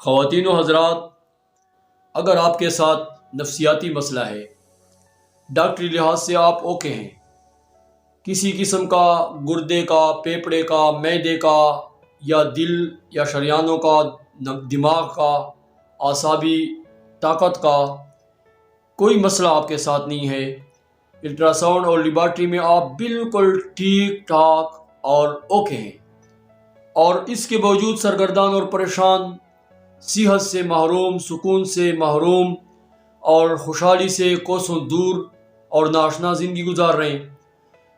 خواتین و حضرات، اگر آپ کے ساتھ نفسیاتی مسئلہ ہے، ڈاکٹری لحاظ سے آپ اوکے ہیں، کسی قسم کا گردے کا، پھیپھڑے کا، معدے کا یا دل یا شریانوں کا، دماغ کا، اعصابی طاقت کا کوئی مسئلہ آپ کے ساتھ نہیں ہے، الٹراساؤنڈ اور لیبارٹری میں آپ بالکل ٹھیک ٹھاک اور اوکے ہیں، اور اس کے باوجود سرگردان اور پریشان، صحت سے محروم، سکون سے محروم اور خوشحالی سے کوسوں دور اور ناشنا زندگی گزار رہے ہیں،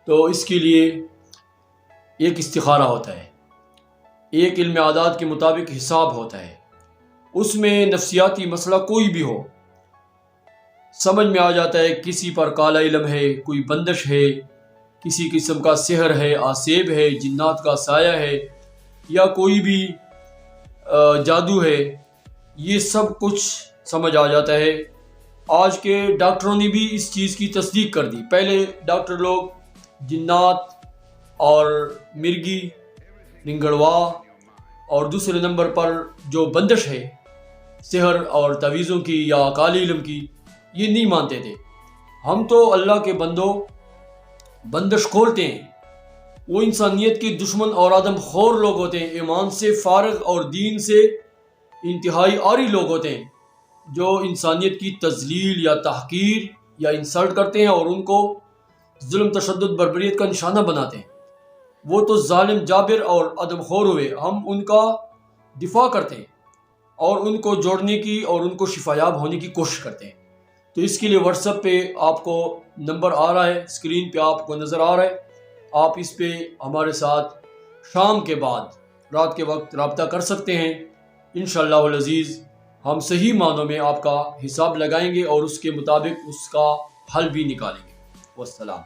تو اس کے لیے ایک استخارہ ہوتا ہے، ایک علم اعداد کے مطابق حساب ہوتا ہے، اس میں نفسیاتی مسئلہ کوئی بھی ہو سمجھ میں آ جاتا ہے۔ کسی پر کالا علم ہے، کوئی بندش ہے، کسی قسم کا سحر ہے، آسیب ہے، جنات کا سایہ ہے، یا کوئی بھی جادو ہے، یہ سب کچھ سمجھ آ جاتا ہے۔ آج کے ڈاکٹروں نے بھی اس چیز کی تصدیق کر دی۔ پہلے ڈاکٹر لوگ جنات اور مرگی، ننگڑوا اور دوسرے نمبر پر جو بندش ہے سحر اور تعویذوں کی یا کالی علم کی، یہ نہیں مانتے تھے۔ ہم تو اللہ کے بندوں بندش کھولتے ہیں، وہ انسانیت کے دشمن اور آدم خور لوگ ہوتے ہیں، ایمان سے فارغ اور دین سے انتہائی عاری لوگ ہوتے ہیں، جو انسانیت کی تذلیل یا تحقیر یا انسلٹ کرتے ہیں اور ان کو ظلم، تشدد، بربریت کا نشانہ بناتے ہیں۔ وہ تو ظالم، جابر اور آدم خور ہوئے، ہم ان کا دفاع کرتے ہیں اور ان کو جوڑنے کی اور ان کو شفایاب ہونے کی کوشش کرتے ہیں۔ تو اس کے لیے واٹس ایپ پہ آپ کو نمبر آ رہا ہے، اسکرین پہ آپ کو نظر آ رہا ہے، آپ اس پہ ہمارے ساتھ شام کے بعد رات کے وقت رابطہ کر سکتے ہیں۔ انشاءاللہ العزیز ہم صحیح معنوں میں آپ کا حساب لگائیں گے اور اس کے مطابق اس کا حل بھی نکالیں گے۔ والسلام۔